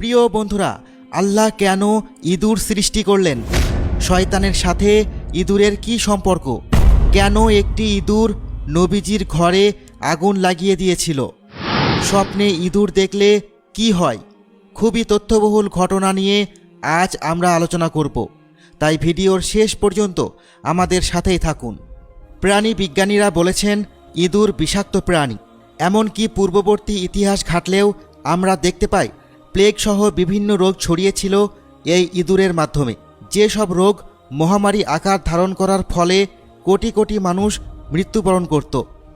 প্রিয় বন্ধুরা, আল্লাহ কেন ইঁদুর সৃষ্টি করলেন? শয়তানের সাথে ইঁদুরের কি সম্পর্ক? কেন একটি ইঁদুর নবীজির ঘরে আগুন লাগিয়ে দিয়েছিল? স্বপ্নে ইঁদুর দেখলে কি হয়? খুবই তথ্যবহুল ঘটনা নিয়ে আজ আমরা আলোচনা করব, তাই ভিডিওর শেষ পর্যন্ত আমাদের সাথেই থাকুন। প্রাণী বিজ্ঞানীরা বলেছেন ইঁদুর বিষাক্ত প্রাণী। এমনকি পূর্ববর্তী ইতিহাস ঘাটলেও আমরা দেখতে পাই প্লেগ সহ বিভিন্ন রোগ ছড়িয়েছিল এই ইঁদুরের মাধ্যমে। যেসব রোগ মহামারী আকার ধারণ করার ফলে কোটি কোটি মানুষ মৃত্যুবরণ করত।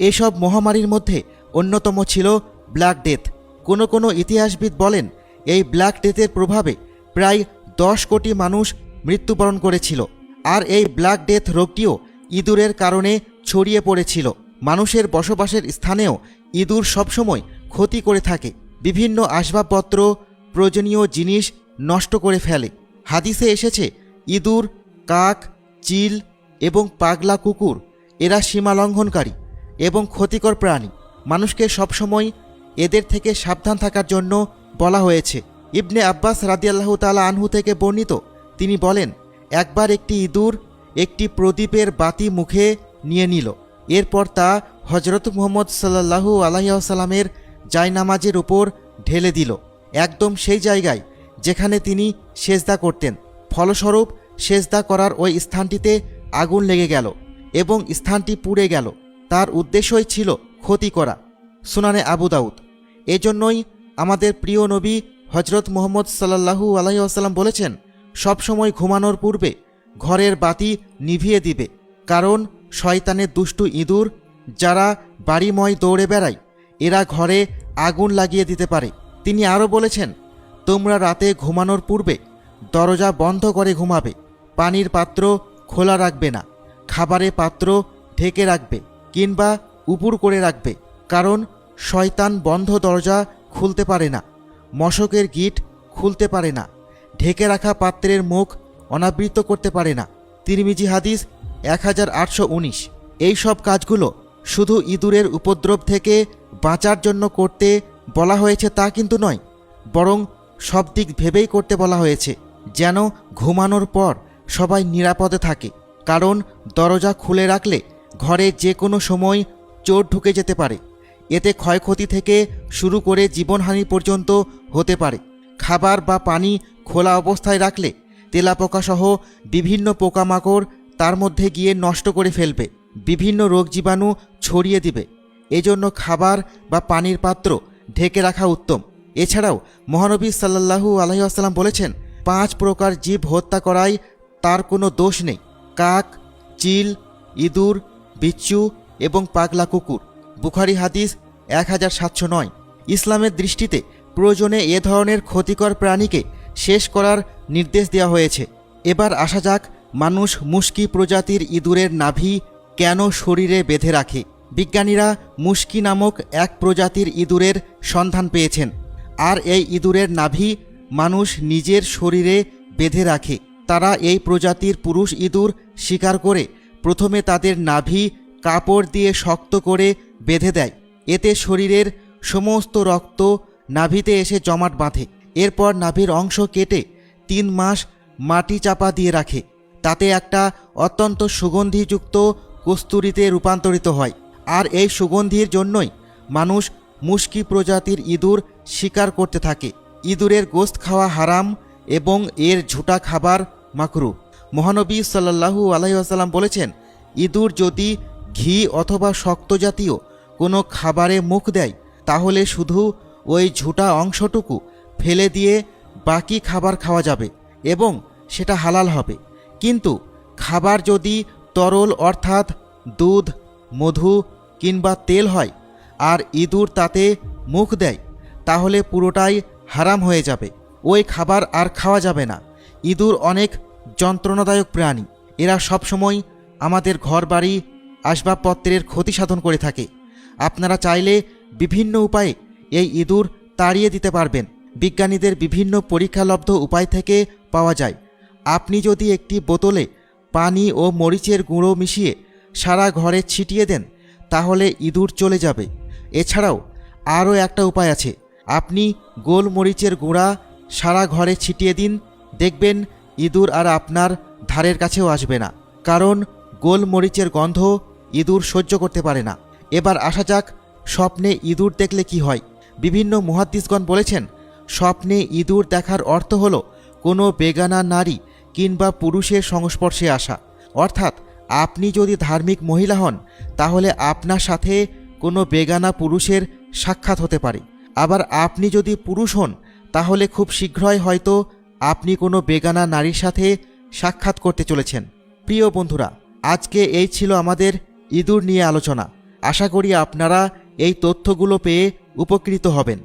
এসব মহামারীর মধ্যে অন্যতম ছিল ব্ল্যাক ডেথ। কোনো ইতিহাসবিদ বলেন এই ব্ল্যাক ডেথের প্রভাবে প্রায় 10 কোটি মানুষ মৃত্যুবরণ করেছিল। আর এই ব্ল্যাক ডেথ রোগটিও ইঁদুরের কারণে ছড়িয়ে পড়েছিল। মানুষের বসবাসের স্থানেও ইঁদুর সবসময় ক্ষতি করে থাকে। বিভিন্ন আসবাবপত্র, প্রয়োজনীয় জিনিস নষ্ট করে ফেলে। হাদিসে এসেছে ইঁদুর, কাক, চিল এবং পাগলা কুকুর এরা সীমালঙ্ঘনকারী এবং ক্ষতিকর প্রাণী। মানুষকে সবসময় এদের থেকে সাবধান থাকার জন্য বলা হয়েছে। ইবনে আব্বাস রাদিয়াল্লাহু তাআলা আনহু থেকে বর্ণিত, তিনি বলেন, একবার একটি ইঁদুর একটি প্রদীপের বাতি মুখে নিয়ে নিল। এরপর তা হজরত মুহাম্মদ সাল্লাল্লাহু আলাইহি ওয়াসাল্লামের জায়নামাজের উপর ঢেলে দিল, একদম সেই জায়গায় যেখানে তিনি সেজদা করতেন। ফলস্বরূপ সেজদা করার ওই স্থানটিতে আগুন লেগে গেল এবং স্থানটি পুড়ে গেল। তার উদ্দেশ্যই ছিল ক্ষতি করা। সুনানে আবু দাউদ। এজন্যই আমাদের প্রিয় নবী হজরত মুহাম্মদ সাল্লাল্লাহু আলাইহি ওয়াসাল্লাম বলেছেন, সবসময় ঘুমানোর পূর্বে ঘরের বাতি নিভিয়ে দিবে, কারণ শয়তানের দুষ্টু ইঁদুর যারা বাড়িময় দৌড়ে বেড়ায় এরা ঘরে আগুন লাগিয়ে দিতে পারে। তিনি আরও বলেছেন, তোমরা রাতে ঘুমানোর পূর্বে দরজা বন্ধ করে ঘুমাবে, পানির পাত্র খোলা রাখবে না, খাবারের পাত্র ঢেকে রাখবে কিংবা উপুড় করে রাখবে, কারণ শয়তান বন্ধ দরজা খুলতে পারে না, মশকের গিট খুলতে পারে না, ঢেকে রাখা পাত্রের মুখ অনাবৃত করতে পারে না। তিরমিজি হাদিস 1819। এই সব কাজগুলো শুধু ইঁদুরের উপদ্রব থেকে বাঁচার জন্য করতে বলা হয়েছে তা কিন্তু নয়, বরং সব দিক ভেবেই করতে বলা হয়েছে, যেন ঘুমানোর পর সবাই নিরাপদে থাকে। কারণ দরজা খুলে রাখলে ঘরে যে কোনো সময় চোর ঢুকে যেতে পারে। এতে ক্ষয়ক্ষতি থেকে শুরু করে জীবনহানি পর্যন্ত হতে পারে। খাবার বা পানি খোলা অবস্থায় রাখলে তেলাপোকাসহ বিভিন্ন পোকামাকড় তার মধ্যে গিয়ে নষ্ট করে ফেলবে, বিভিন্ন রোগ জীবাণু ছড়িয়ে দিবে। এজন্য খাবার বা পানির পাত্র ঢেকে রাখা উত্তম। এছাড়াও মহানবী সাল্লাল্লাহু আলাইহি ওয়াসাল্লাম বলেছেন, 5 প্রকার জীব হত্যা করায় তার কোনো দোষ নেই: কাক, চিল, ইঁদুর, বিচ্ছু এবং পাগলা কুকুর। বুখারী হাদিস 1709। ইসলামের দৃষ্টিতে প্রয়োজনে এ ধরনের ক্ষতিকর প্রাণীকে শেষ করার নির্দেশ দেওয়া হয়েছে। এবার আসা যাক মানুষ মুশকি প্রজাতির ইঁদুরের নাভি কেন শরীরে বেঁধে রাখে। বিজ্ঞানীরা মুশকি নামক এক প্রজাতির ইঁদুরের সন্ধান পেয়েছেন, আর এই ইঁদুরের নাভি মানুষ নিজের শরীরে বেঁধে রাখে। তারা এই প্রজাতির পুরুষ ইঁদুর শিকার করে প্রথমে তাদের নাভি কাপড় দিয়ে শক্ত করে বেঁধে দেয়। এতে শরীরের সমস্ত রক্ত নাভিতে এসে জমাট বাঁধে। এরপর নাভির অংশ কেটে 3 মাস মাটি চাপা দিয়ে রাখে। তাতে একটা অত্যন্ত সুগন্ধিযুক্ত কস্তুরীতে রূপান্তরিত হয়। আর এই সুগন্ধির জন্যই মানুষ মুশকি প্রজাতির ইঁদুর শিকার করতে থাকে। ইঁদুরের গোশত খাওয়া হারাম এবং এর ঝুটা খাবার মাকরুহ। মহানবী সাল্লাল্লাহু আলাইহি ওয়াসাল্লাম বলেছেন, ইঁদুর যদি ঘি অথবা শক্ত জাতীয় কোনো খাবারে মুখ দেয় তাহলে শুধু ওই ঝুটা অংশটুকু ফেলে দিয়ে বাকি খাবার খাওয়া যাবে এবং সেটা হালাল হবে। কিন্তু খাবার যদি তরল অর্থাৎ দুধ, মধু কিংবা তেল হয় আর ইঁদুর তাতে মুখ দেয় তাহলে পুরোটাই হারাম হয়ে যাবে। ওই খাবার আর খাওয়া যাবে না। ইঁদুর অনেক যন্ত্রণাদায়ক প্রাণী। এরা সবসময় আমাদের ঘরবাড়ি, আসবাবপত্রের ক্ষতি সাধন করে থাকে। আপনারা চাইলে বিভিন্ন উপায়ে এই ইঁদুর তাড়িয়ে দিতে পারবেন। বিজ্ঞানীদের বিভিন্ন পরীক্ষালব্ধ উপায় থেকে পাওয়া যায়। আপনি যদি একটি বোতলে পানি ও মরিচের গুঁড়ো মিশিয়ে সারা ঘরে ছিটিয়ে দেন তাহলে ইঁদুর চলে যাবে। এছাড়াও আরও একটা উপায় আছে। আপনি গোলমরিচের গুঁড়া সারা ঘরে ছিটিয়ে দিন, দেখবেন ইঁদুর আর আপনার ধারের কাছেও আসবে না, কারণ গোলমরিচের গন্ধ ইঁদুর সহ্য করতে পারে না। এবার আসা যাক স্বপ্নে ইঁদুর দেখলে কি হয়। বিভিন্ন মুহাদ্দিসগণ বলেছেন, স্বপ্নে ইঁদুর দেখার অর্থ হলো কোনো বেগানা নারী কিংবা পুরুষের সংস্পর্শে আসা। অর্থাৎ আপনি যদি ধার্মিক মহিলা হন তাহলে আপনার সাথে কোনো বেগানা পুরুষের সাক্ষাৎ হতে পারে। আবার আপনি যদি পুরুষ হন তাহলে খুব শীঘ্রই হয়তো আপনি কোনো বেগানা নারীর সাথে সাক্ষাৎ করতে চলেছেন। প্রিয় বন্ধুরা, আজকে এই ছিল আমাদের ইঁদুর নিয়ে আলোচনা। আশা করি আপনারা এই তথ্যগুলো পেয়ে উপকৃত হবেন।